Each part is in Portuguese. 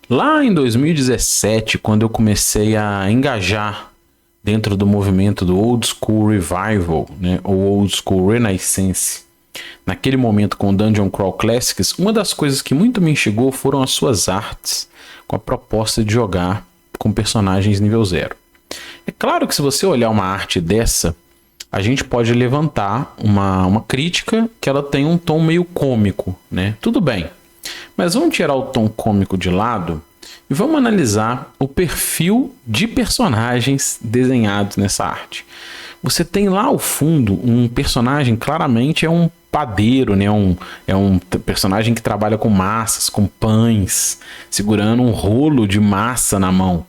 Lá em 2017, quando eu comecei a engajar dentro do movimento do Old School Revival, né, ou Old School Renaissance, naquele momento com o Dungeon Crawl Classics, uma das coisas que muito me instigou foram as suas artes, com a proposta de jogar com personagens nível 0. É claro que se você olhar uma arte dessa, a gente pode levantar uma crítica que ela tem um tom meio cômico, né? Tudo bem, mas vamos tirar o tom cômico de lado e vamos analisar o perfil de personagens desenhados nessa arte. Você tem lá ao fundo um personagem, claramente é um padeiro, né? É um personagem que trabalha com massas, com pães, segurando um rolo de massa na mão,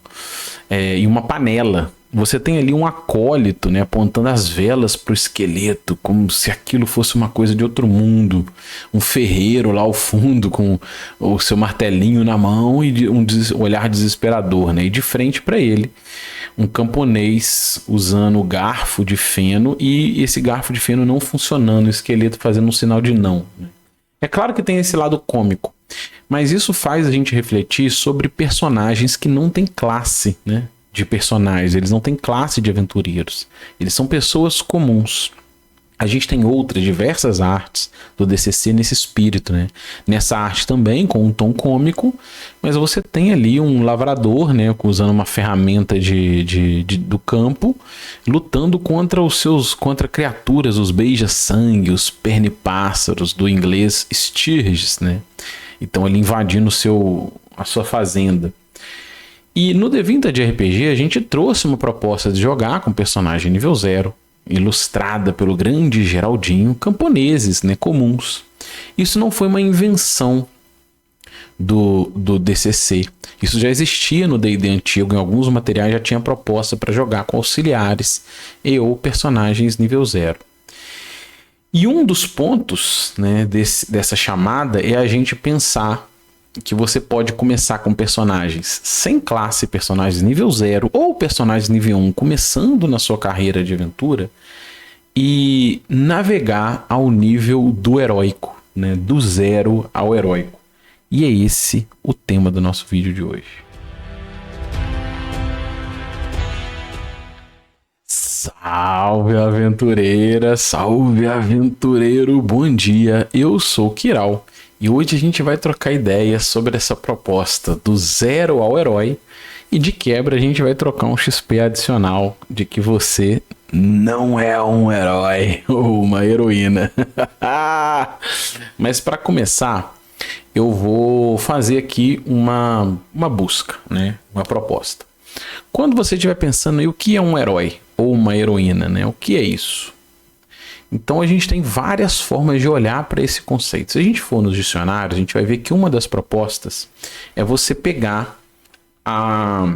e uma panela. Você tem ali um acólito, né, apontando as velas para o esqueleto, como se aquilo fosse uma coisa de outro mundo. Um ferreiro lá ao fundo com o seu martelinho na mão e um olhar desesperador, né? E de frente para ele, um camponês usando o garfo de feno e esse garfo de feno não funcionando, o esqueleto fazendo um sinal de não, né? É claro que tem esse lado cômico, mas isso faz a gente refletir sobre personagens que não têm classe, né, de personagens. Eles não têm classe de aventureiros. Eles são pessoas comuns. A gente tem outras diversas artes do DCC nesse espírito, né? Nessa arte também, com um tom cômico, mas você tem ali um lavrador, né, usando uma ferramenta do campo, lutando contra criaturas, os beija-sangue, os pernipássaros, do inglês Stirges, né? Então ele invadindo a sua fazenda. E no D20 RPG a gente trouxe uma proposta de jogar com personagem nível 0, ilustrada pelo grande Geraldinho, camponeses, né, comuns. Isso não foi uma invenção do DCC. Isso já existia no D&D antigo, em alguns materiais já tinha proposta para jogar com auxiliares e ou personagens nível 0. E um dos pontos, né, dessa chamada é a gente pensar que você pode começar com personagens sem classe, personagens nível 0 ou personagens nível 1, começando na sua carreira de aventura, e navegar ao nível do heróico, né? Do 0 ao heróico. E é esse o tema do nosso vídeo de hoje. Salve aventureira, salve aventureiro, bom dia, eu sou o Kiral. E hoje a gente vai trocar ideias sobre essa proposta do 0 ao herói. E de quebra a gente vai trocar um XP adicional de que você não é um herói ou uma heroína. Mas para começar, eu vou fazer aqui uma busca, né? Uma proposta. Quando você estiver pensando em o que é um herói ou uma heroína, né? O que é isso? Então a gente tem várias formas de olhar para esse conceito. Se a gente for nos dicionários, a gente vai ver que uma das propostas é você pegar a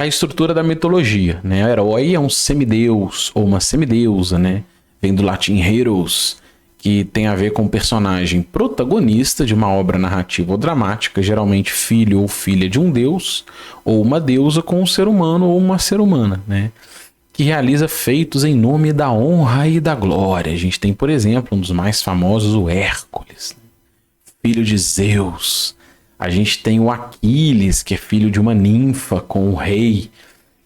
estrutura da mitologia, né? O herói é um semideus ou uma semideusa, né? Vem do latim heros, que tem a ver com o personagem protagonista de uma obra narrativa ou dramática, geralmente filho ou filha de um deus, ou uma deusa com um ser humano ou uma ser humana, né? Que realiza feitos em nome da honra e da glória. A gente tem, por exemplo, um dos mais famosos, o Hércules, filho de Zeus. A gente tem o Aquiles, que é filho de uma ninfa com o rei.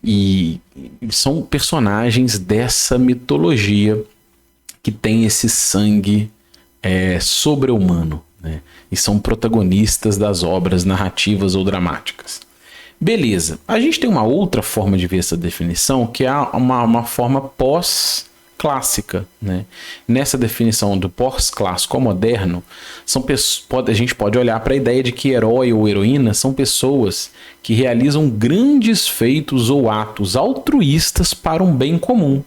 E são personagens dessa mitologia que tem esse sangue sobre-humano, né? E são protagonistas das obras narrativas ou dramáticas. Beleza, a gente tem uma outra forma de ver essa definição, que é uma forma pós-clássica, né? Nessa definição do pós-clássico ao moderno, a gente pode olhar para a ideia de que herói ou heroína são pessoas que realizam grandes feitos ou atos altruístas para um bem comum.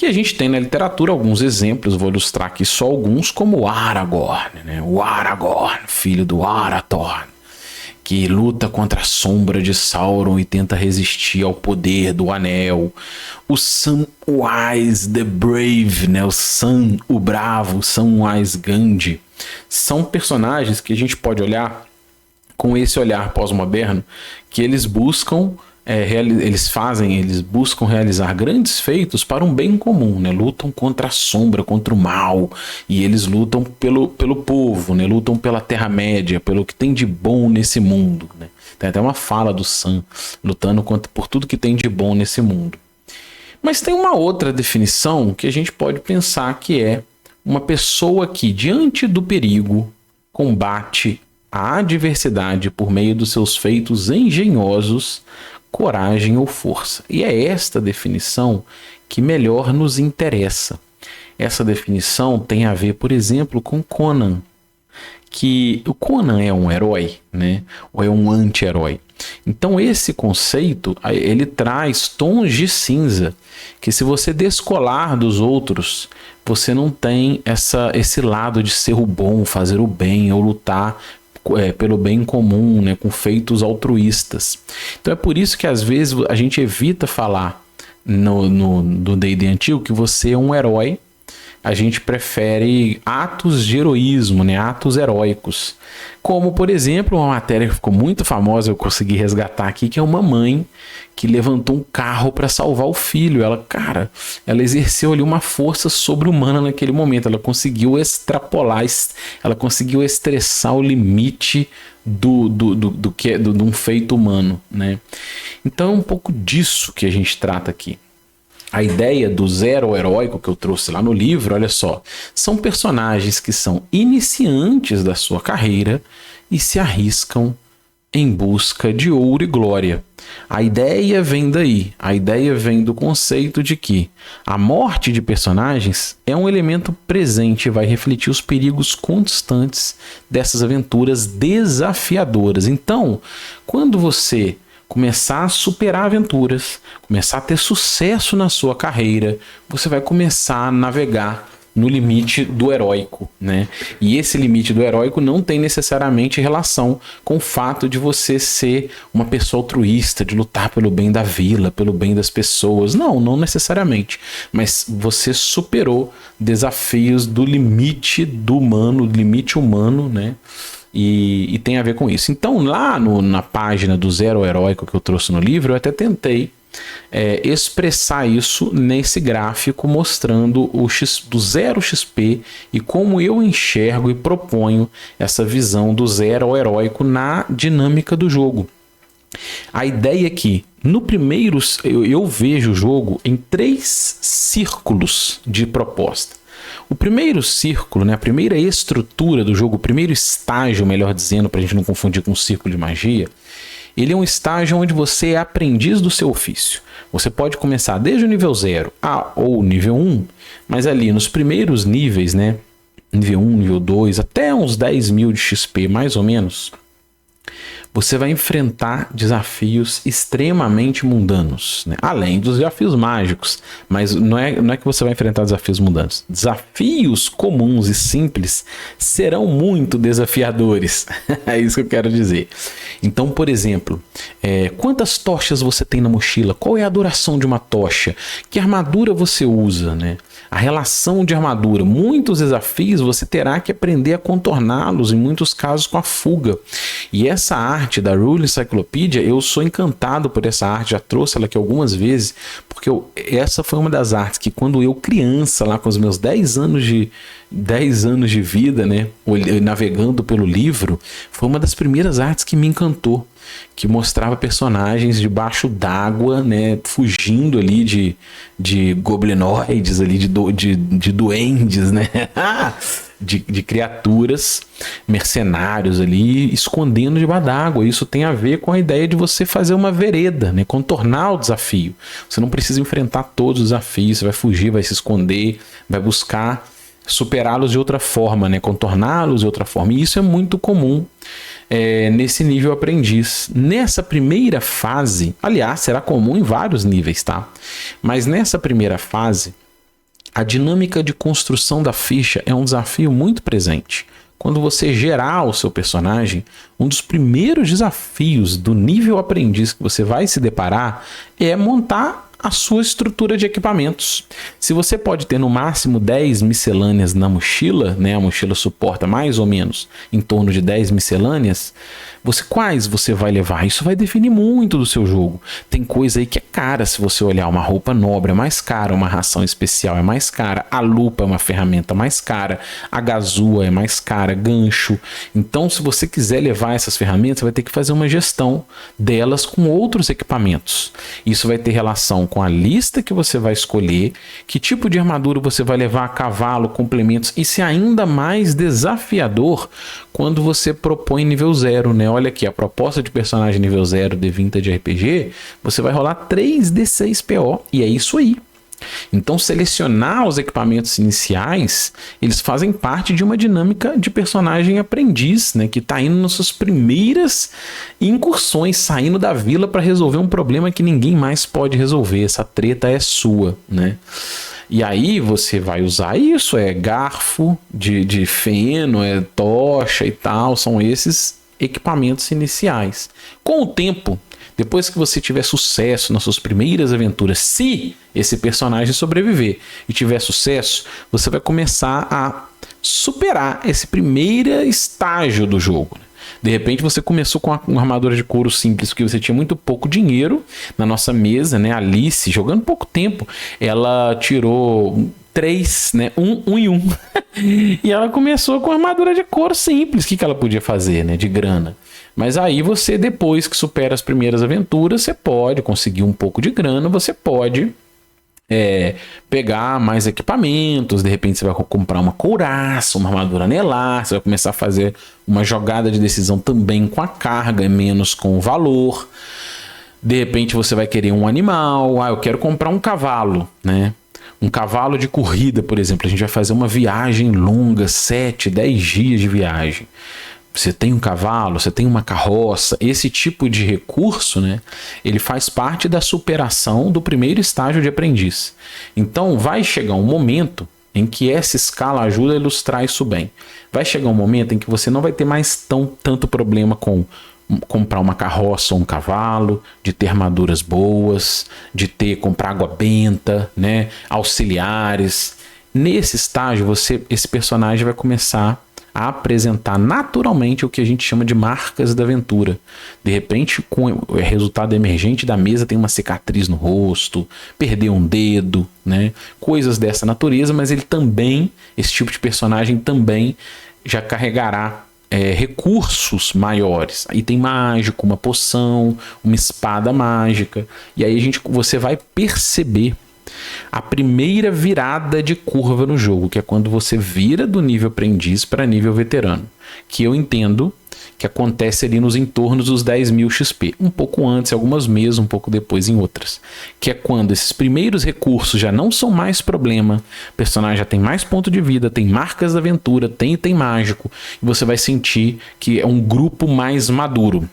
E a gente tem na literatura alguns exemplos, vou ilustrar aqui só alguns, como o Aragorn, né? O Aragorn, filho do Arathorn, que luta contra a sombra de Sauron e tenta resistir ao poder do anel. O Samwise the Brave, né? O Sam, o bravo, Samwise Gamgee. São personagens que a gente pode olhar com esse olhar pós-moderno, que eles buscam eles buscam realizar grandes feitos para um bem comum, né? Lutam contra a sombra, contra o mal, e eles lutam pelo povo, né? Lutam pela Terra-média, pelo que tem de bom nesse mundo, né? Tem até uma fala do Sam, lutando por tudo que tem de bom nesse mundo. Mas tem uma outra definição que a gente pode pensar que é uma pessoa que, diante do perigo, combate a adversidade por meio dos seus feitos engenhosos, coragem ou força. E é esta definição que melhor nos interessa. Essa definição tem a ver, por exemplo, com Conan. Que o Conan é um herói, né? Ou é um anti-herói? Então esse conceito, ele traz tons de cinza, que se você descolar dos outros, você não tem esse lado de ser o bom, fazer o bem ou lutar pelo bem comum, né, com feitos altruístas. Então é por isso que às vezes a gente evita falar no D&D antigo que você é um herói. A gente prefere atos de heroísmo, né, atos heróicos. Como, por exemplo, uma matéria que ficou muito famosa, eu consegui resgatar aqui, que é uma mãe que levantou um carro para salvar o filho. Ela exerceu ali uma força sobre-humana naquele momento. Ela conseguiu extrapolar, ela conseguiu estressar o limite de um feito humano, né? Então é um pouco disso que a gente trata aqui. A ideia do zero heróico que eu trouxe lá no livro, olha só, são personagens que são iniciantes da sua carreira e se arriscam em busca de ouro e glória. A ideia vem daí, a ideia vem do conceito de que a morte de personagens é um elemento presente e vai refletir os perigos constantes dessas aventuras desafiadoras. Então, quando você começar a superar aventuras, começar a ter sucesso na sua carreira, você vai começar a navegar no limite do heróico, né? E esse limite do heróico não tem necessariamente relação com o fato de você ser uma pessoa altruísta, de lutar pelo bem da vila, pelo bem das pessoas. Não necessariamente. Mas você superou desafios do limite humano, né? E tem a ver com isso. Então, lá na página do Zero Heróico que eu trouxe no livro, eu até tentei expressar isso nesse gráfico, mostrando do 0 XP e como eu enxergo e proponho essa visão do zero ao heróico na dinâmica do jogo. A ideia é que, no primeiro, eu vejo o jogo em 3 círculos de proposta. O primeiro círculo, né, a primeira estrutura do jogo, o primeiro estágio, melhor dizendo, para a gente não confundir com um círculo de magia, ele é um estágio onde você é aprendiz do seu ofício. Você pode começar desde o nível 0 ou nível 1, mas ali nos primeiros níveis, né, nível 1, nível 2, até uns 10.000 de XP, mais ou menos, você vai enfrentar desafios extremamente mundanos, né? Além dos desafios mágicos, mas não é que você vai enfrentar desafios mundanos. Desafios comuns e simples serão muito desafiadores. É isso que eu quero dizer. Então, por exemplo, quantas tochas você tem na mochila? Qual é a duração de uma tocha? Que armadura você usa, né? A relação de armadura. Muitos desafios você terá que aprender a contorná-los, em muitos casos com a fuga. E essa arte da Rule Encyclopedia, eu sou encantado por essa arte, já trouxe ela aqui algumas vezes, porque essa foi uma das artes que, quando eu criança, lá com os meus 10 anos de vida, né, navegando pelo livro, foi uma das primeiras artes que me encantou, que mostrava personagens debaixo d'água, né, fugindo ali de goblinoides, ali, de duendes, né, de criaturas, mercenários ali, escondendo debaixo d'água. Isso tem a ver com a ideia de você fazer uma vereda, né, contornar o desafio. Você não precisa enfrentar todos os desafios, você vai fugir, vai se esconder, vai buscar superá-los de outra forma, né, contorná-los de outra forma. E isso é muito comum nesse nível aprendiz. Nessa primeira fase, aliás, será comum em vários níveis, tá? Mas nessa primeira fase, a dinâmica de construção da ficha é um desafio muito presente. Quando você gerar o seu personagem, um dos primeiros desafios do nível aprendiz que você vai se deparar é montar a sua estrutura de equipamentos. Se você pode ter no máximo 10 miscelâneas na mochila, né? A mochila suporta mais ou menos em torno de 10 miscelâneas. Quais você vai levar? Isso vai definir muito do seu jogo. Tem coisa aí que é cara, se você olhar. Uma roupa nobre é mais cara, uma ração especial é mais cara, a lupa é uma ferramenta mais cara, a gazua é mais cara, gancho. Então, se você quiser levar essas ferramentas, você vai ter que fazer uma gestão delas com outros equipamentos. Isso vai ter relação com a lista que você vai escolher, que tipo de armadura você vai levar a cavalo, complementos. Isso é ainda mais desafiador quando você propõe nível 0, né? Olha aqui, a proposta de personagem nível 0 de Vintage RPG, você vai rolar 3d6 PO, e é isso aí. Então, selecionar os equipamentos iniciais, eles fazem parte de uma dinâmica de personagem aprendiz, né? Que está indo nas suas primeiras incursões, saindo da vila para resolver um problema que ninguém mais pode resolver. Essa treta é sua, né? E aí você vai usar isso, é garfo de feno, é tocha e tal, são esses equipamentos iniciais. Com o tempo, depois que você tiver sucesso nas suas primeiras aventuras, se esse personagem sobreviver e tiver sucesso, você vai começar a superar esse primeiro estágio do jogo. De repente você começou com uma armadura de couro simples, porque você tinha muito pouco dinheiro. Na nossa mesa, né, a Alice, jogando pouco tempo, ela tirou 3, né, um e um. E ela começou com armadura de couro simples. O que ela podia fazer, né, de grana? Mas aí você, depois que supera as primeiras aventuras, você pode conseguir um pouco de grana, você pode pegar mais equipamentos. De repente você vai comprar uma couraça, uma armadura anelar, você vai começar a fazer uma jogada de decisão também com a carga e menos com o valor. De repente você vai querer um animal. Eu quero comprar um cavalo, né? Um cavalo de corrida, por exemplo. A gente vai fazer uma viagem longa, 7, 10 dias de viagem. Você tem um cavalo, você tem uma carroça, esse tipo de recurso, né, ele faz parte da superação do primeiro estágio de aprendiz. Então vai chegar um momento em que essa escala ajuda a ilustrar isso bem. Vai chegar um momento em que você não vai ter mais tanto problema com comprar uma carroça ou um cavalo, de ter armaduras boas, de comprar água benta, né, auxiliares. Nesse estágio, esse personagem vai começar a apresentar naturalmente o que a gente chama de marcas da aventura. De repente, com o resultado emergente da mesa, tem uma cicatriz no rosto, perdeu um dedo, né? Coisas dessa natureza, mas esse tipo de personagem também já carregará recursos maiores. Aí tem mágico, uma poção, uma espada mágica. E aí você vai perceber a primeira virada de curva no jogo, que é quando você vira do nível aprendiz para nível veterano, que eu entendo que acontece ali nos entornos dos 10.000 XP, um pouco antes, algumas meses, um pouco depois em outras, que é quando esses primeiros recursos já não são mais problema, o personagem já tem mais ponto de vida, tem marcas da aventura, tem mágico, e você vai sentir que é um grupo mais maduro.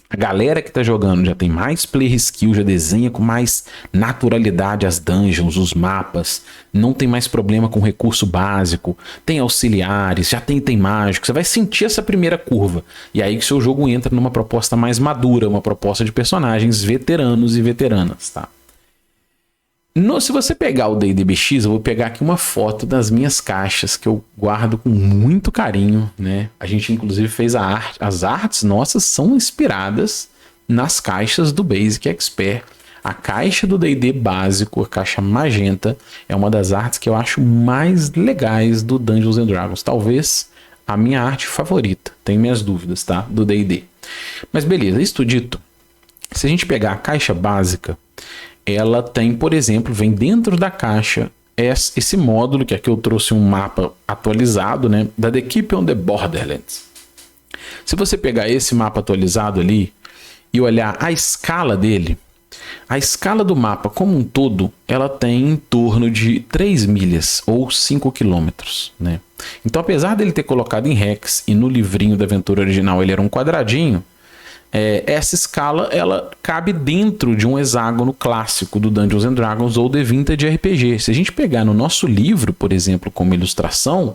A galera que tá jogando já tem mais player skill, já desenha com mais naturalidade as dungeons, os mapas, não tem mais problema com recurso básico, tem auxiliares, já tem mágico. Você vai sentir essa primeira curva. E aí que seu jogo entra numa proposta mais madura, uma proposta de personagens veteranos e veteranas, tá? Se você pegar o D&D BX, eu vou pegar aqui uma foto das minhas caixas que eu guardo com muito carinho, né? A gente inclusive fez as artes nossas são inspiradas nas caixas do Basic Expert. A caixa do D&D básico, a caixa magenta, é uma das artes que eu acho mais legais do Dungeons and Dragons. Talvez a minha arte favorita. Tenho minhas dúvidas, tá? Do D&D. Mas beleza, isso dito, se a gente pegar a caixa básica, ela tem, por exemplo, vem dentro da caixa esse módulo, que aqui eu trouxe um mapa atualizado, né, da The Keep on the Borderlands. Se você pegar esse mapa atualizado ali e olhar a escala dele, a escala do mapa como um todo, ela tem em torno de 3 milhas ou 5 quilômetros, né? Então, apesar dele ter colocado em Hex e no livrinho da aventura original ele era um quadradinho, essa escala ela cabe dentro de um hexágono clássico do Dungeons and Dragons ou The Vintage RPG. Se a gente pegar no nosso livro, por exemplo, como ilustração,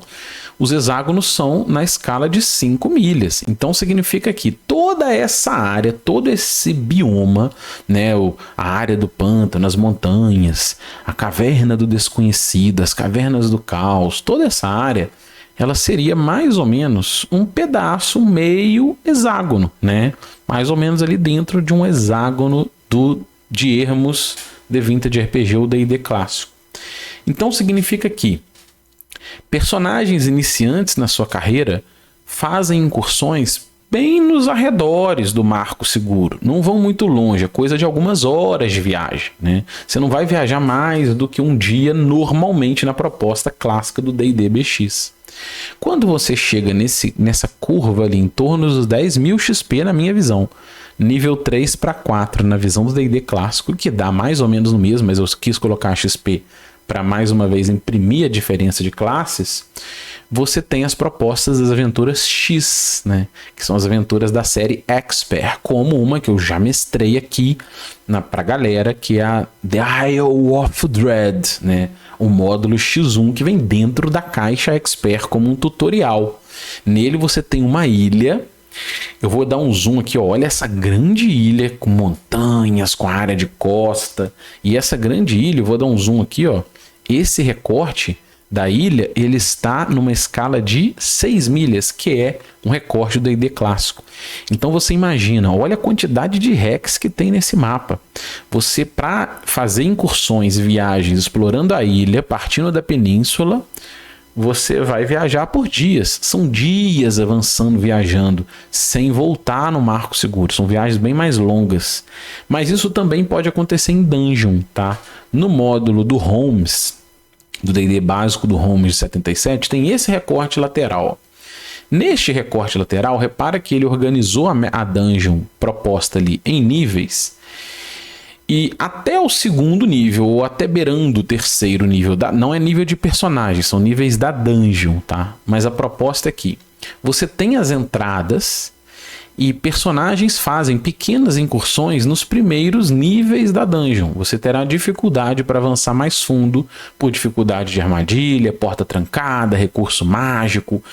os hexágonos são na escala de 5 milhas. Então significa que toda essa área, todo esse bioma, né, a área do pântano, as montanhas, a caverna do desconhecido, as cavernas do caos, toda essa área, ela seria mais ou menos um pedaço, meio hexágono, né? Mais ou menos ali dentro de um hexágono de Ermos, The Vintage RPG ou D&D clássico. Então significa que personagens iniciantes na sua carreira fazem incursões bem nos arredores do Marco Seguro. Não vão muito longe, é coisa de algumas horas de viagem, né? Você não vai viajar mais do que um dia normalmente na proposta clássica do D&D BX. Quando você chega nessa curva ali em torno dos 10.000 XP na minha visão, nível 3 para 4 na visão do D&D clássico, que dá mais ou menos no mesmo, mas eu quis colocar XP para mais uma vez imprimir a diferença de classes, você tem as propostas das aventuras X, né? Que são as aventuras da série Expert, como uma que eu já mestrei aqui pra galera, que é a The Isle of Dread, né? O módulo X1 que vem dentro da caixa Expert como um tutorial. Nele você tem uma ilha. Eu vou dar um zoom aqui, ó. Olha essa grande ilha com montanhas, com área de costa. E essa grande ilha, eu vou dar um zoom aqui, ó. Esse recorte da ilha, ele está numa escala de 6 milhas, que é um recorte do D&D clássico. Então você imagina, olha a quantidade de hacks que tem nesse mapa. Você, para fazer incursões, viagens, explorando a ilha, partindo da península, você vai viajar por dias. São dias avançando, viajando, sem voltar no Marco Seguro. São viagens bem mais longas. Mas isso também pode acontecer em Dungeon, tá? No módulo do Holmes, do D&D básico do Holmes de 77, tem esse recorte lateral. Neste recorte lateral, repara que ele organizou a dungeon proposta ali em níveis. E até o segundo nível, ou até beirando o terceiro nível, não é nível de personagem, são níveis da dungeon, tá? Mas a proposta é que você tem as entradas e personagens fazem pequenas incursões nos primeiros níveis da dungeon. Você terá dificuldade para avançar mais fundo, por dificuldade de armadilha, porta trancada, recurso mágico,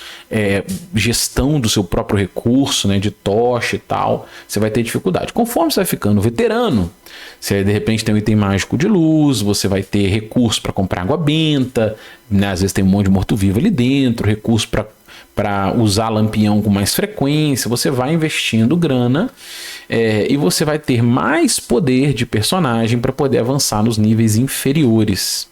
gestão do seu próprio recurso, né, de tocha e tal. Você vai ter dificuldade. Conforme você vai ficando veterano, você de repente tem um item mágico de luz, você vai ter recurso para comprar água benta, né, às vezes tem um monte de morto-vivo ali dentro, recurso para usar lampião com mais frequência. Você vai investindo grana e você vai ter mais poder de personagem para poder avançar nos níveis inferiores.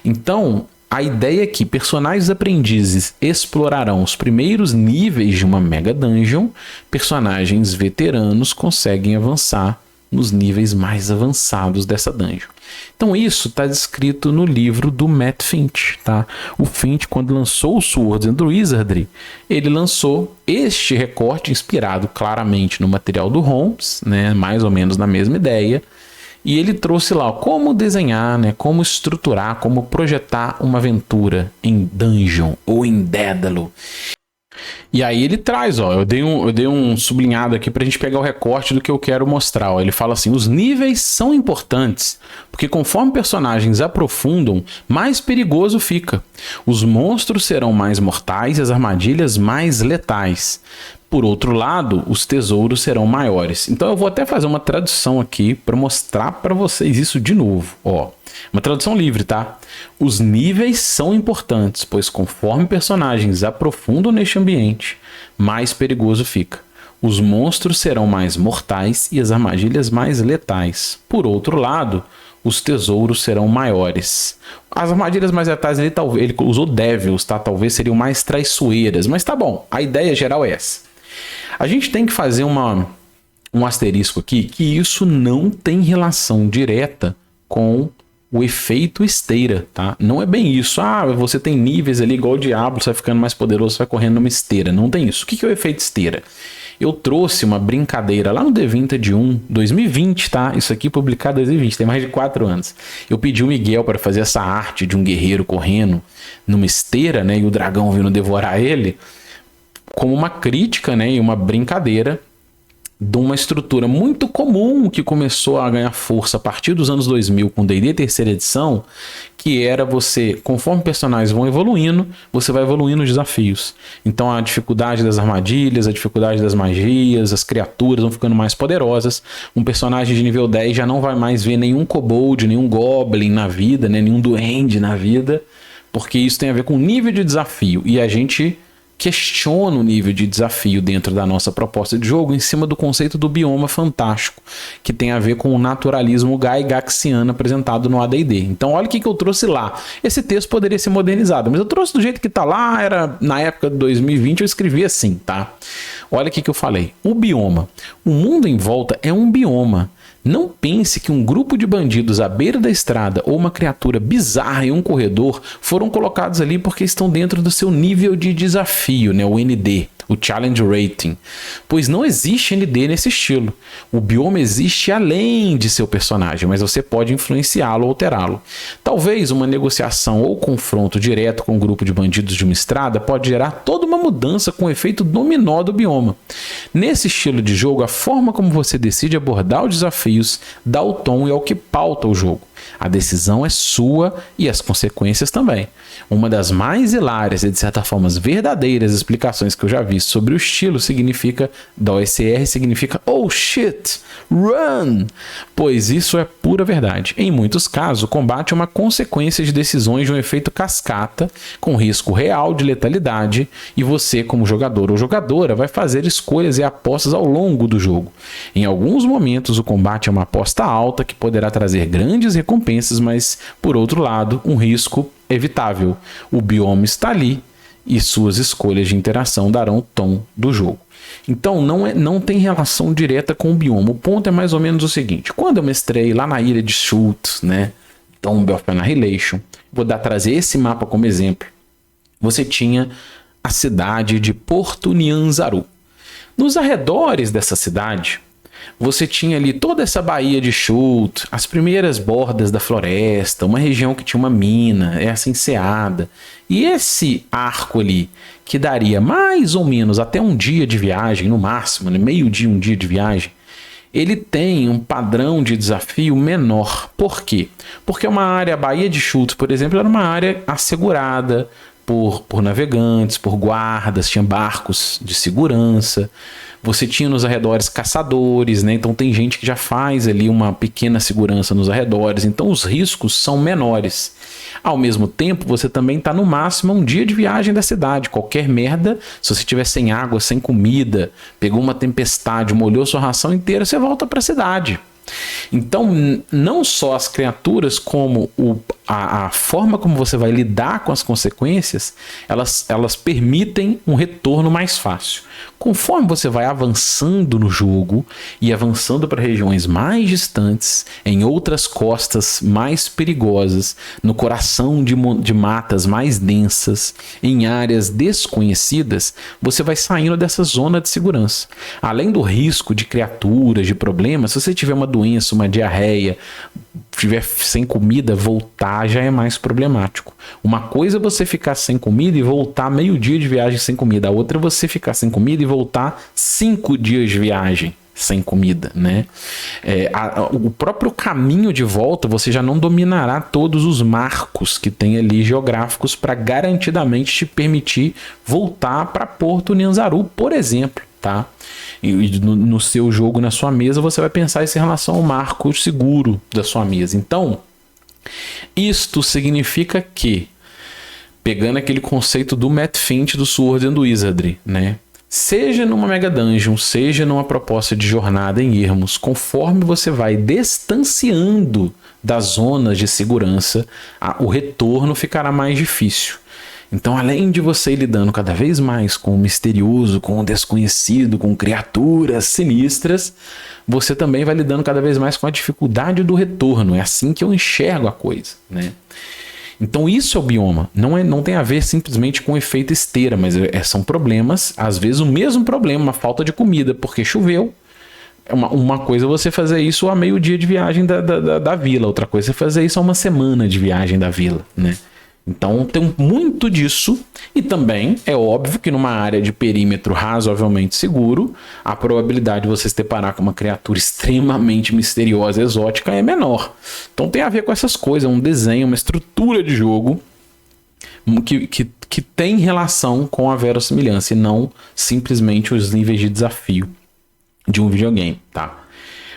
Então, a ideia é que personagens aprendizes explorarão os primeiros níveis de uma mega dungeon, personagens veteranos conseguem avançar nos níveis mais avançados dessa dungeon. Então isso está descrito no livro do Matt Finch, tá? O Finch, quando lançou o Swords and Wizardry, ele lançou este recorte inspirado claramente no material do Holmes, né? Mais ou menos na mesma ideia, e ele trouxe lá como desenhar, né? Como estruturar, como projetar uma aventura em Dungeon ou em Dédalo. E aí ele traz, ó, eu dei um sublinhado aqui pra gente pegar o recorte do que eu quero mostrar, ó. Ele fala assim: os níveis são importantes, porque conforme personagens aprofundam, mais perigoso fica. Os monstros serão mais mortais e as armadilhas mais letais. Por outro lado, os tesouros serão maiores. Então eu vou até fazer uma tradução aqui para mostrar para vocês isso de novo, ó. Uma tradução livre, tá? Os níveis são importantes, pois conforme personagens aprofundam neste ambiente, mais perigoso fica. Os monstros serão mais mortais e as armadilhas mais letais. Por outro lado, os tesouros serão maiores. As armadilhas mais letais ele usou devils, tá? Talvez seriam mais traiçoeiras, mas tá bom. A ideia geral é essa. A gente tem que fazer um asterisco aqui, que isso não tem relação direta com o efeito esteira, tá? Não é bem isso. Ah, você tem níveis ali igual o Diablo, você vai ficando mais poderoso, você vai correndo numa esteira. Não tem isso. O que é o efeito esteira? Eu trouxe uma brincadeira lá no The Vintage 1, 2020, tá? Isso aqui publicado em 2020, tem mais de 4 anos. Eu pedi o Miguel para fazer essa arte de um guerreiro correndo numa esteira, né? E o dragão vindo devorar ele, como uma crítica, né? E uma brincadeira de uma estrutura muito comum que começou a ganhar força a partir dos anos 2000 com D&D terceira edição, que era você, conforme personagens vão evoluindo, você vai evoluindo os desafios. Então a dificuldade das armadilhas, a dificuldade das magias, as criaturas vão ficando mais poderosas. Um personagem de nível 10 já não vai mais ver nenhum kobold, nenhum goblin na vida, né? Nenhum duende na vida, porque isso tem a ver com o nível de desafio. E a gente questiona o nível de desafio dentro da nossa proposta de jogo em cima do conceito do bioma fantástico, que tem a ver com o naturalismo gygaxiano apresentado no AD&D. Então olha o que eu trouxe lá. Esse texto poderia ser modernizado, mas eu trouxe do jeito que tá lá, era na época de 2020, eu escrevi assim, tá? Olha o que eu falei. O bioma. O mundo em volta é um bioma. Não pense que um grupo de bandidos à beira da estrada ou uma criatura bizarra em um corredor foram colocados ali porque estão dentro do seu nível de desafio, né? O ND, o Challenge Rating. Pois não existe ND nesse estilo. O bioma existe além de seu personagem, mas você pode influenciá-lo ou alterá-lo. Talvez uma negociação ou confronto direto com um grupo de bandidos de uma estrada pode gerar toda uma mudança com o efeito dominó do bioma. Nesse estilo de jogo, a forma como você decide abordar os desafios dá o tom e é o que pauta o jogo. A decisão é sua e as consequências também. Uma das mais hilárias e de certa forma verdadeiras explicações que eu já vi sobre o estilo significa, da OSR significa oh shit, run, pois isso é pura verdade. Em muitos casos, o combate é uma consequência de decisões de um efeito cascata com risco real de letalidade e você, como jogador ou jogadora, vai fazer escolhas e apostas ao longo do jogo. Em alguns momentos, o combate é uma aposta alta que poderá trazer grandes recompensas, mas, por outro lado, um risco evitável. O bioma está ali e suas escolhas de interação darão o tom do jogo. Então não tem relação direta com o bioma. O ponto é mais ou menos o seguinte. Quando eu mestrei lá na ilha de Shult, né, Tomb of Annihilation, vou trazer esse mapa como exemplo. Você tinha a cidade de Porto Nyanzaru. Nos arredores dessa cidade, você tinha ali toda essa baía de Shult, as primeiras bordas da floresta, uma região que tinha uma mina, essa enseada. E esse arco ali, que daria mais ou menos até um dia de viagem, no máximo, né? Meio dia, um dia de viagem, ele tem um padrão de desafio menor. Por quê? Porque uma área, a Baía de Shult, por exemplo, era uma área assegurada por navegantes, por guardas, tinha barcos de segurança. Você tinha nos arredores caçadores, né? Então tem gente que já faz ali uma pequena segurança nos arredores. Então os riscos são menores. Ao mesmo tempo, você também está no máximo um dia de viagem da cidade. Qualquer merda, se você estiver sem água, sem comida, pegou uma tempestade, molhou sua ração inteira, você volta para a cidade. Então, não só as criaturas, como a forma como você vai lidar com as consequências, elas permitem um retorno mais fácil. Conforme você vai avançando no jogo e avançando para regiões mais distantes, em outras costas mais perigosas, no coração de matas mais densas, em áreas desconhecidas, você vai saindo dessa zona de segurança. Além do risco de criaturas, de problemas, se você tiver uma doença, uma diarreia, estiver sem comida, voltar já é mais problemático. Uma coisa é você ficar sem comida e voltar meio dia de viagem sem comida. A outra é você ficar sem comida e voltar 5 dias de viagem sem comida, né? O próprio caminho de volta você já não dominará todos os marcos que tem ali geográficos para garantidamente te permitir voltar para Porto Nyanzaru, por exemplo, tá? E no seu jogo, na sua mesa, você vai pensar isso em relação ao marco seguro da sua mesa. Então, isto significa que, pegando aquele conceito do Matt Finch do Sword and Wizardry, né? Seja numa Mega Dungeon, seja numa proposta de jornada em ermos, conforme você vai distanciando das zonas de segurança, o retorno ficará mais difícil. Então, além de você ir lidando cada vez mais com o misterioso, com o desconhecido, com criaturas sinistras, você também vai lidando cada vez mais com a dificuldade do retorno. É assim que eu enxergo a coisa, né? Então isso é o bioma, não tem a ver simplesmente com o efeito esteira, mas são problemas, às vezes o mesmo problema, uma falta de comida, porque choveu. Uma coisa é você fazer isso a meio dia de viagem da vila, outra coisa é fazer isso a uma semana de viagem da vila, né? Então tem muito disso, e também é óbvio que numa área de perímetro razoavelmente seguro, a probabilidade de você se deparar com uma criatura extremamente misteriosa e exótica é menor. Então tem a ver com essas coisas, um desenho, uma estrutura de jogo que tem relação com a verossimilhança e não simplesmente os níveis de desafio de um videogame, tá?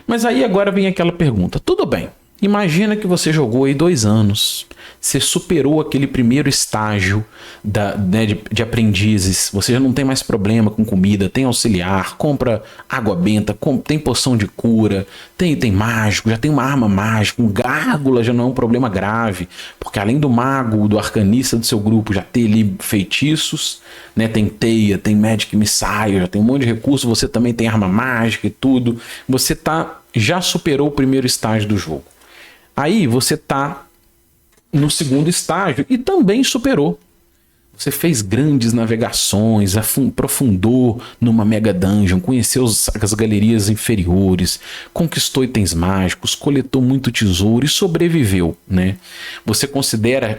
Mas aí agora vem aquela pergunta, tudo bem, imagina que você jogou aí 2 anos, você superou aquele primeiro estágio de aprendizes, você já não tem mais problema com comida, tem auxiliar, compra água benta, tem poção de cura, tem mágico, já tem uma arma mágica, um gárgula já não é um problema grave, porque além do mago, do arcanista do seu grupo já ter ali feitiços, né, tem teia, tem magic missile, já tem um monte de recurso, você também tem arma mágica e tudo, você já superou o primeiro estágio do jogo. Aí você tá no segundo estágio e também superou. Você fez grandes navegações, aprofundou numa mega dungeon, conheceu as galerias inferiores, conquistou itens mágicos, coletou muito tesouro e sobreviveu, né? Você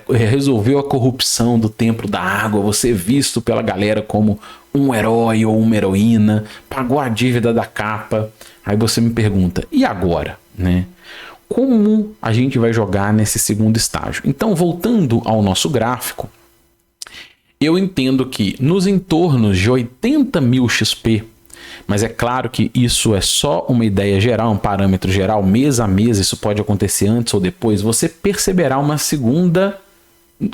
resolveu a corrupção do Templo da Água, você é visto pela galera como um herói ou uma heroína, pagou a dívida da capa. Aí você me pergunta, e agora, né? Como a gente vai jogar nesse segundo estágio? Então, voltando ao nosso gráfico, eu entendo que nos entornos de 80.000 XP, mas é claro que isso é só uma ideia geral, um parâmetro geral, mês a mês, isso pode acontecer antes ou depois, você perceberá uma segunda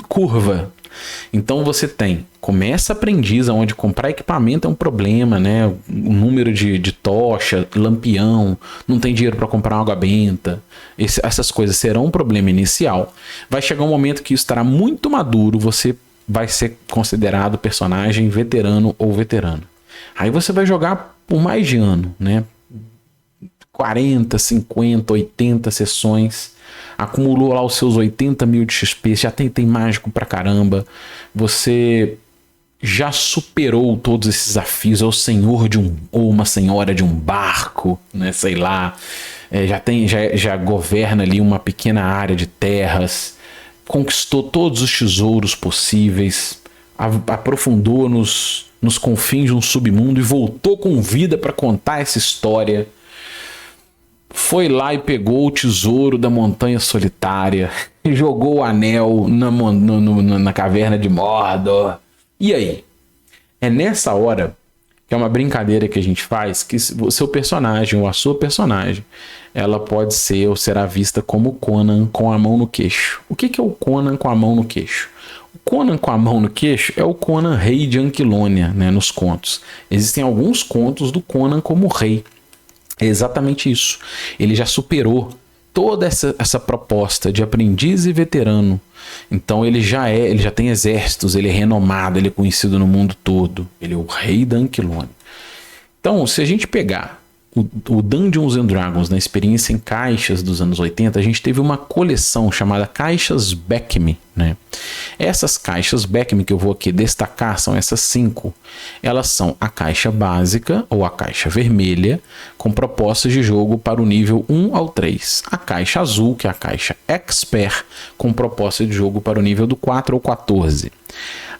curva. Então você começa aprendiz, onde comprar equipamento é um problema, né? O número de tocha, lampião, não tem dinheiro para comprar uma água benta, essas coisas serão um problema inicial. Vai chegar um momento que isso estará muito maduro, você vai ser considerado personagem veterano ou veterano. Aí você vai jogar por mais de ano, né? 40, 50, 80 sessões, acumulou lá os seus 80.000 de XP, já tem mágico pra caramba, você já superou todos esses desafios, é o senhor ou uma senhora de um barco, né, sei lá, já governa ali uma pequena área de terras, conquistou todos os tesouros possíveis, aprofundou nos confins de um submundo e voltou com vida para contar essa história. Foi lá e pegou o tesouro da Montanha Solitária, jogou o anel na caverna de Mordor. E aí? É nessa hora, que é uma brincadeira que a gente faz, que o seu personagem ou a sua personagem, ela pode ser ou será vista como Conan com a mão no queixo. O que é o Conan com a mão no queixo? O Conan com a mão no queixo é o Conan rei de Anquilonia, né, nos contos. Existem alguns contos do Conan como rei. É exatamente isso. Ele já superou toda essa proposta de aprendiz e veterano. Então ele já tem exércitos, ele é renomado, ele é conhecido no mundo todo. Ele é o rei da Anquilonia. Então, se a gente pegar o Dungeons and Dragons na experiência em caixas dos anos 80, a gente teve uma coleção chamada Caixas Back-Me, né? Essas caixas Back-Me que eu vou aqui destacar são essas 5. Elas são a caixa básica ou a caixa vermelha, com propostas de jogo para o nível 1 ao 3. A caixa azul, que é a caixa Expert, com proposta de jogo para o nível do 4 ao 14.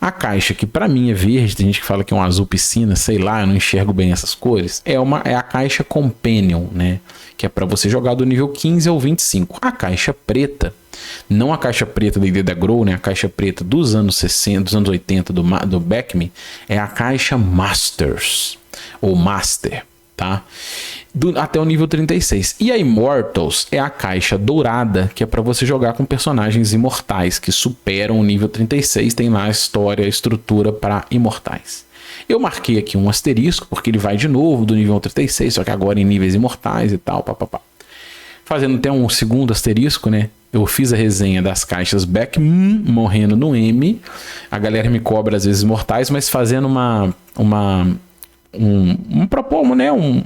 A caixa que para mim é verde, tem gente que fala que é um azul piscina, sei lá, eu não enxergo bem essas cores, é a caixa Companion, né? Que é para você jogar do nível 15 ao 25. A caixa preta, não a caixa preta da D&D da Grow, né? A caixa preta dos anos 60, dos anos 80 do Back-Me, é a caixa Masters, ou Master, tá? Até o nível 36. E a Immortals é a caixa dourada, que é para você jogar com personagens imortais que superam o nível 36, tem lá a história, a estrutura para imortais. Eu marquei aqui um asterisco, porque ele vai de novo do nível 36, só que agora em níveis imortais e tal, papapá. Fazendo até um segundo asterisco, né? Eu fiz a resenha das caixas Back, morrendo no M. A galera me cobra às vezes mortais, mas fazendo uma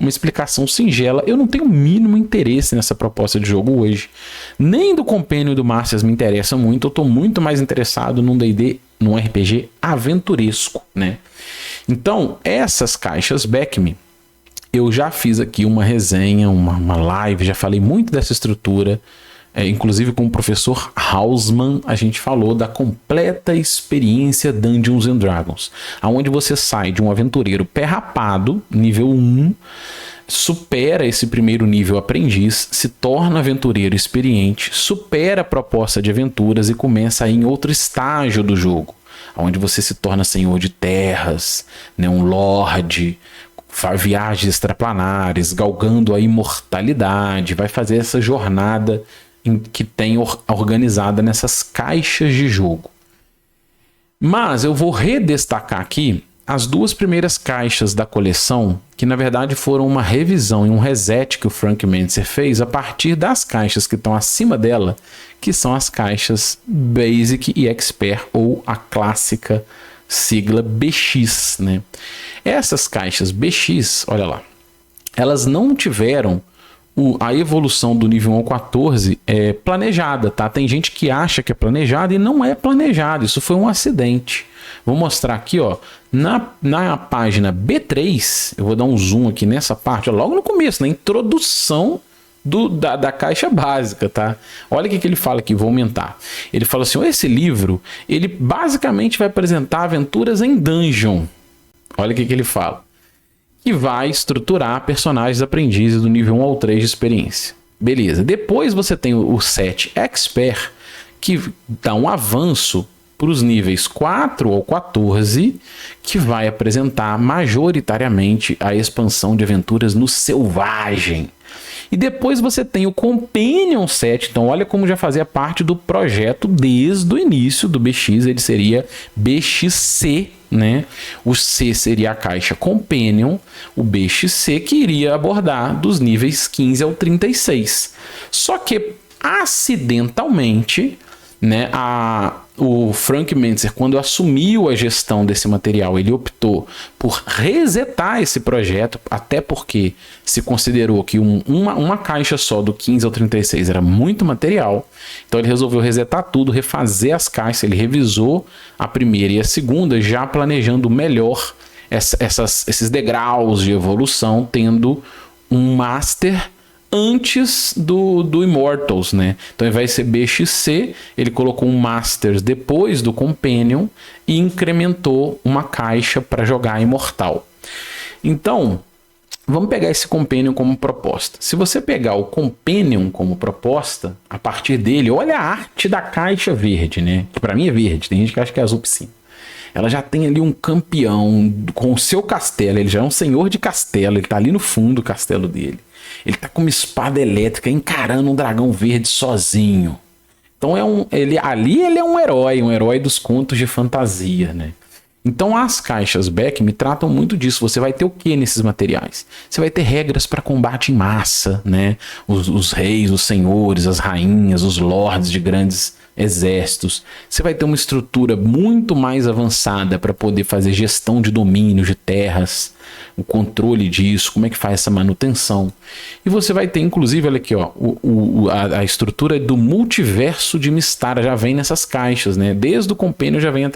explicação singela. Eu não tenho o mínimo interesse nessa proposta de jogo hoje. Nem do Companion e do Masters me interessa muito. Eu estou muito mais interessado num D&D, num RPG aventuresco, né? Então, essas caixas Back-Me, eu já fiz aqui uma resenha, uma live, já falei muito dessa estrutura. inclusive com o professor Hausmann, a gente falou da completa experiência Dungeons and Dragons, onde você sai de um aventureiro pé rapado, nível 1, supera esse primeiro nível aprendiz, se torna aventureiro experiente, supera a proposta de aventuras e começa a ir em outro estágio do jogo, onde você se torna senhor de terras, né, um lorde, viagens extraplanares, galgando a imortalidade, vai fazer essa jornada que tem organizada nessas caixas de jogo. Mas eu vou redestacar aqui as 2 primeiras caixas da coleção, que na verdade foram uma revisão e um reset que o Frank Mentzer fez a partir das caixas que estão acima dela, que são as caixas Basic e Expert, ou a clássica sigla BX, né? Essas caixas BX, olha lá, elas não tiveram a evolução do nível 1 ao 14 planejada, tá? Tem gente que acha que é planejada e não é planejado, isso foi um acidente. Vou mostrar aqui, ó, na página B3, eu vou dar um zoom aqui nessa parte, ó, logo no começo, na introdução da caixa básica, tá? Olha o que ele fala aqui, vou aumentar. Ele fala assim, esse livro, ele basicamente vai apresentar aventuras em dungeon. Olha o que ele fala. Que vai estruturar personagens aprendizes do nível 1 ao 3 de experiência. Beleza. Depois você tem o set Expert, que dá um avanço para os níveis 4 ou 14, que vai apresentar majoritariamente a expansão de aventuras no selvagem. E depois você tem o Companion Set, então olha como já fazia parte do projeto desde o início do BX, ele seria BXC, né? O C seria a caixa Companion, o BXC que iria abordar dos níveis 15 ao 36. Só que acidentalmente, né, o Frank Mentzer, quando assumiu a gestão desse material, ele optou por resetar esse projeto, até porque se considerou que uma caixa só do 15 ao 36 era muito material, então ele resolveu resetar tudo, refazer as caixas, ele revisou a primeira e a segunda, já planejando melhor esses degraus de evolução, tendo um Master antes do Immortals, né? Então, ao invés de ser BXC, ele colocou um Masters depois do Companion e incrementou uma caixa para jogar Imortal. Então, vamos pegar esse Companion como proposta. Se você pegar o Companion como proposta, a partir dele, olha a arte da caixa verde, né? Que para mim é verde, tem gente que acha que é azul piscina. Ela já tem ali um campeão com o seu castelo, ele já é um senhor de castelo, ele tá ali no fundo do castelo dele. Ele tá com uma espada elétrica encarando um dragão verde sozinho. Então ele é um herói dos contos de fantasia, né? Então as caixas Beck me tratam muito disso. Você vai ter o que nesses materiais? Você vai ter regras para combate em massa, né? Os reis, os senhores, as rainhas, os lords de grandes exércitos. Você vai ter uma estrutura muito mais avançada para poder fazer gestão de domínio de terras, o controle disso, como é que faz essa manutenção. E você vai ter, inclusive, olha aqui, ó, a estrutura do multiverso de Mystara já vem nessas caixas, né? Desde o Companion já vem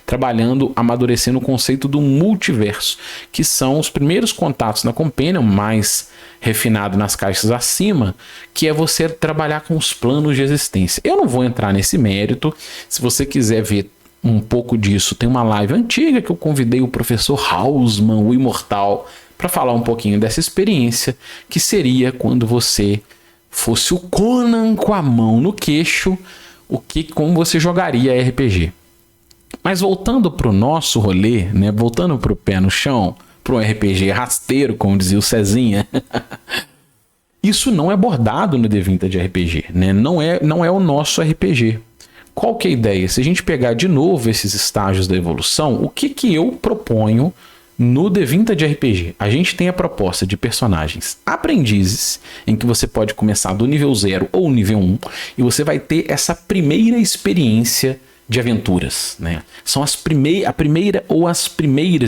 trabalhando, amadurecendo o conceito do multiverso, que são os primeiros contatos na Companion, mais refinado nas caixas acima, que é você trabalhar com os planos de existência. Eu não vou entrar nesse mérito. Se você quiser ver um pouco disso, tem uma live antiga que eu convidei o professor Hausmann, o Imortal, para falar um pouquinho dessa experiência, que seria quando você fosse o Conan com a mão no queixo, como você jogaria RPG. Mas voltando para o nosso rolê, né, voltando para o pé no chão, para um RPG rasteiro, como dizia o Cezinha, isso não é abordado no D20 de RPG, né? Não é o nosso RPG. Qual que é a ideia? Se a gente pegar de novo esses estágios da evolução, o que eu proponho no D20 de RPG? A gente tem a proposta de personagens aprendizes, em que você pode começar do nível 0 ou nível 1, e você vai ter essa primeira experiência de aventuras, né? São as primeiras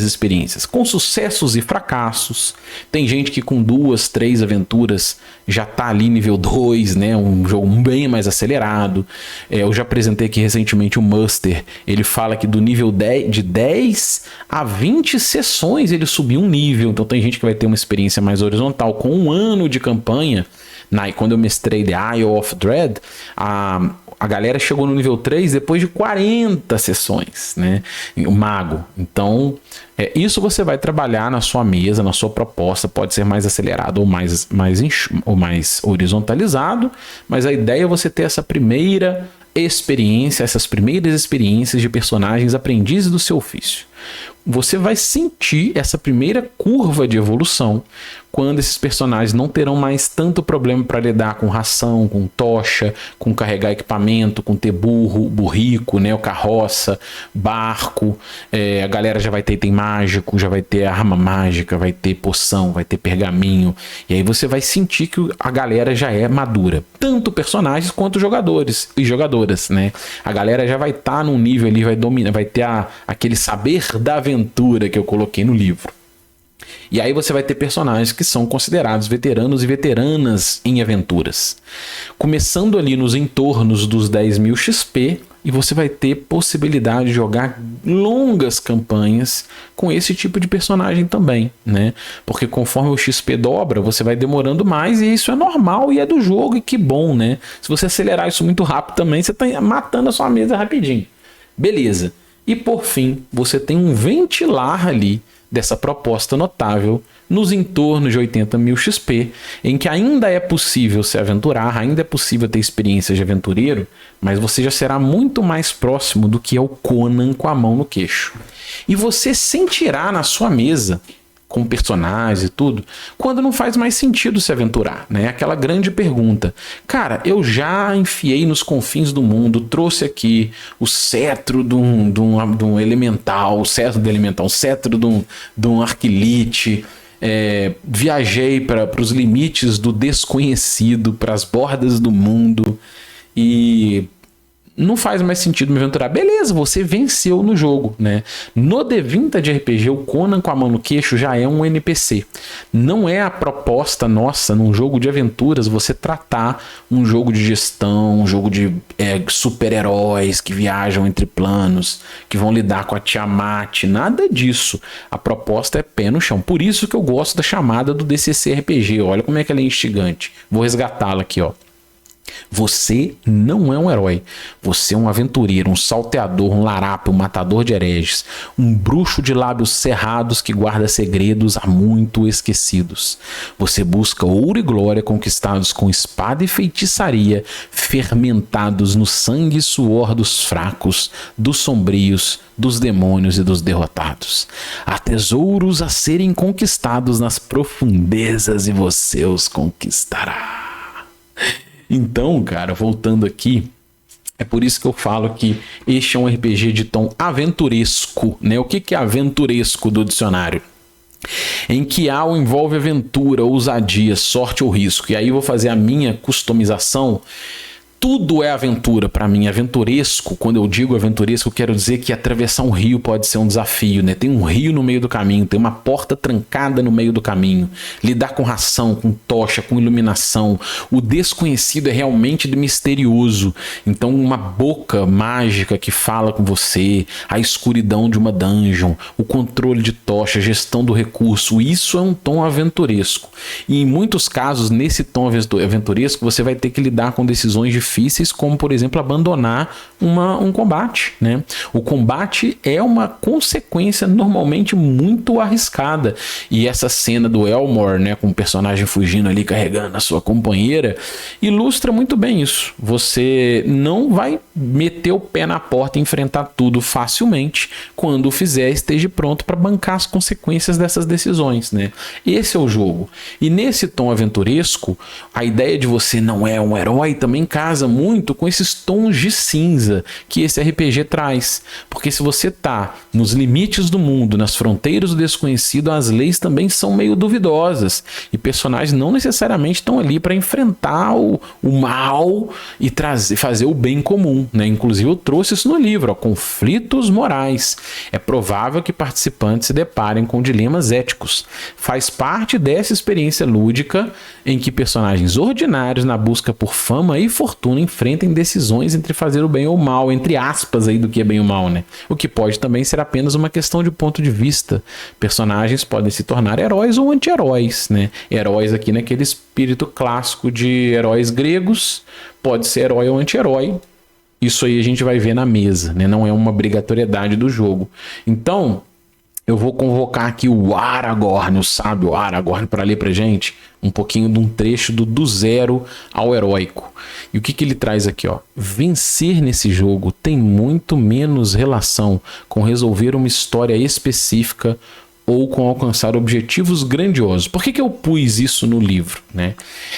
experiências, com sucessos e fracassos. Tem gente que com 2, 3 aventuras já tá ali nível 2, né? Um jogo bem mais acelerado. Eu já apresentei aqui recentemente o Muster. Ele fala que do nível 10, de 10 a 20 sessões ele subiu um nível. Então tem gente que vai ter uma experiência mais horizontal. Com 1 ano de campanha, quando eu mestrei The Isle of Dread, a galera chegou no nível 3 depois de 40 sessões, né? O mago. Então, isso você vai trabalhar na sua mesa, na sua proposta. Pode ser mais acelerado ou mais horizontalizado, mas a ideia é você ter essa primeira experiência, essas primeiras experiências de personagens aprendizes do seu ofício. Você vai sentir essa primeira curva de evolução quando esses personagens não terão mais tanto problema para lidar com ração, com tocha, com carregar equipamento, com ter burrico, né, o carroça, barco. A galera já vai ter item mágico, já vai ter arma mágica, vai ter poção, vai ter pergaminho. E aí você vai sentir que a galera já é madura, tanto personagens quanto jogadores e jogadoras, né? A galera já vai estar num nível ali, vai dominar, vai ter aquele saber da aventura que eu coloquei no livro. E aí você vai ter personagens que são considerados veteranos e veteranas em aventuras. Começando ali nos entornos dos 10.000 XP, e você vai ter possibilidade de jogar longas campanhas com esse tipo de personagem também, né? Porque conforme o XP dobra, você vai demorando mais, e isso é normal e é do jogo, e que bom, né? Se você acelerar isso muito rápido também, você está matando a sua mesa rapidinho. Beleza. E por fim, você tem um ventilar ali dessa proposta notável nos entornos de 80.000 XP, em que ainda é possível se aventurar, ainda é possível ter experiências de aventureiro, mas você já será muito mais próximo do que é o Conan com a mão no queixo. E você sentirá na sua mesa, com personagens e tudo, quando não faz mais sentido se aventurar, né? Aquela grande pergunta. Cara, eu já enfiei nos confins do mundo, trouxe aqui o cetro de um elemental, o cetro do elemental, o cetro de um arquilite, viajei para os limites do desconhecido, para as bordas do mundo, e não faz mais sentido me aventurar. Beleza, você venceu no jogo, né? No D20 de RPG, o Conan com a mão no queixo já é um NPC. Não é a proposta nossa, num jogo de aventuras, você tratar um jogo de gestão, um jogo de super-heróis que viajam entre planos, que vão lidar com a Tiamat, nada disso. A proposta é pé no chão. Por isso que eu gosto da chamada do DCC RPG. Olha como é que ela é instigante. Vou resgatá-la aqui, ó. Você não é um herói. Você é um aventureiro, um salteador, um larápio, um matador de hereges, um bruxo de lábios cerrados que guarda segredos há muito esquecidos. Você busca ouro e glória conquistados com espada e feitiçaria, fermentados no sangue e suor dos fracos, dos sombrios, dos demônios e dos derrotados. Há tesouros a serem conquistados nas profundezas e você os conquistará. Então, cara, voltando aqui, é por isso que eu falo que este é um RPG de tom aventuresco, né? O que é aventuresco do dicionário? Em que algo envolve aventura, ousadia, sorte ou risco. E aí eu vou fazer a minha customização. Tudo é aventura para mim, aventuresco. Quando eu digo aventuresco, eu quero dizer que atravessar um rio pode ser um desafio, né? Tem um rio no meio do caminho, tem uma porta trancada no meio do caminho. Lidar com ração, com tocha, com iluminação. O desconhecido é realmente misterioso. Então uma boca mágica que fala com você, a escuridão de uma dungeon, o controle de tocha, a gestão do recurso, isso é um tom aventuresco. E em muitos casos, nesse tom aventuresco, você vai ter que lidar com decisões difíceis, como por exemplo abandonar um combate, né? O combate é uma consequência normalmente muito arriscada, e essa cena do Elmore, né, com o personagem fugindo ali carregando a sua companheira, ilustra muito bem isso. Você não vai meter o pé na porta e enfrentar tudo facilmente. Quando o fizer, esteja pronto para bancar as consequências dessas decisões, né? Esse é o jogo. E nesse tom aventuresco, a ideia de você não é um herói também casa casa muito com esses tons de cinza que esse RPG traz. Porque se você tá nos limites do mundo, nas fronteiras do desconhecido, as leis também são meio duvidosas. E personagens não necessariamente estão ali para enfrentar o mal e fazer o bem comum, né? Inclusive eu trouxe isso no livro, ó, conflitos morais. É provável que participantes se deparem com dilemas éticos. Faz parte dessa experiência lúdica em que personagens ordinários na busca por fama e fortuna enfrentem decisões entre fazer o bem ou o mal, entre aspas aí do que é bem ou mal, né? O que pode também ser apenas uma questão de ponto de vista. Personagens podem se tornar heróis ou anti-heróis, né? Heróis aqui naquele espírito clássico de heróis gregos, pode ser herói ou anti-herói. Isso aí a gente vai ver na mesa, né? Não é uma obrigatoriedade do jogo. Então, eu vou convocar aqui o Aragorn, o sábio Aragorn, para ler pra gente um pouquinho de um trecho do zero ao heróico. E o que ele traz aqui, ó? Vencer nesse jogo tem muito menos relação com resolver uma história específica ou com alcançar objetivos grandiosos. Por que eu pus isso no livro, né?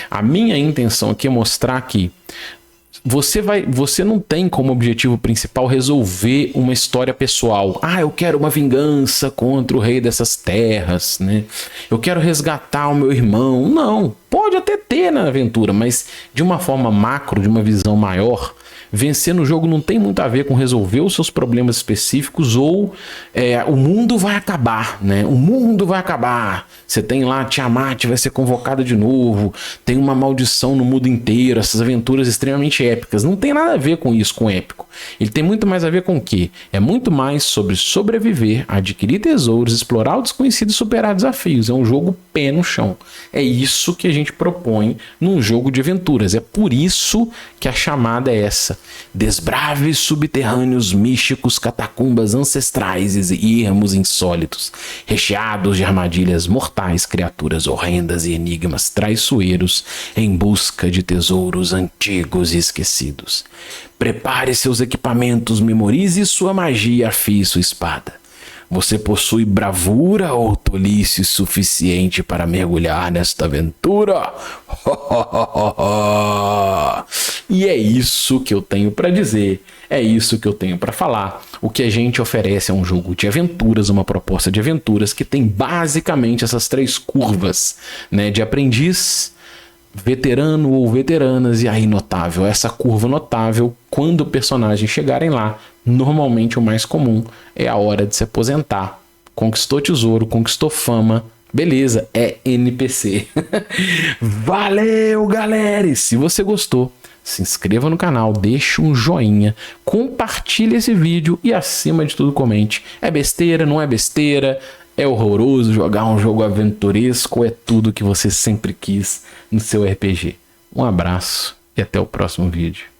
A minha intenção aqui é mostrar que você não tem como objetivo principal resolver uma história pessoal. Ah, eu quero uma vingança contra o rei dessas terras, né? Eu quero resgatar o meu irmão. Não, pode até ter na aventura, mas de uma forma macro, de uma visão maior, vencer no jogo não tem muito a ver com resolver os seus problemas específicos ou o mundo vai acabar, né? O mundo vai acabar. Você tem lá Tiamat vai ser convocada de novo, tem uma maldição no mundo inteiro, essas aventuras extremamente épicas. Não tem nada a ver com isso, com épico. Ele tem muito mais a ver com o quê? É muito mais sobre sobreviver, adquirir tesouros, explorar o desconhecido e superar desafios. É um jogo pé no chão. É isso que a gente propõe num jogo de aventuras. É por isso que a chamada é essa. Desbraves subterrâneos místicos, catacumbas ancestrais e ermos insólitos, recheados de armadilhas mortais, criaturas horrendas e enigmas traiçoeiros em busca de tesouros antigos e esquecidos. Prepare seus equipamentos, memorize sua magia, afie sua espada. Você possui bravura ou tolice suficiente para mergulhar nesta aventura? E é isso que eu tenho para dizer, é isso que eu tenho para falar. O que a gente oferece é um jogo de aventuras, uma proposta de aventuras que tem basicamente essas três curvas, né? De aprendiz, veterano ou veteranas e aí notável. Essa curva notável, quando personagens chegarem lá, normalmente o mais comum é a hora de se aposentar. Conquistou tesouro, conquistou fama, beleza, é NPC. Valeu, galera! E se você gostou, se inscreva no canal, deixe um joinha, compartilhe esse vídeo e acima de tudo comente. É besteira, não é besteira? É horroroso jogar um jogo aventuresco? É tudo que você sempre quis no seu RPG. Um abraço e até o próximo vídeo.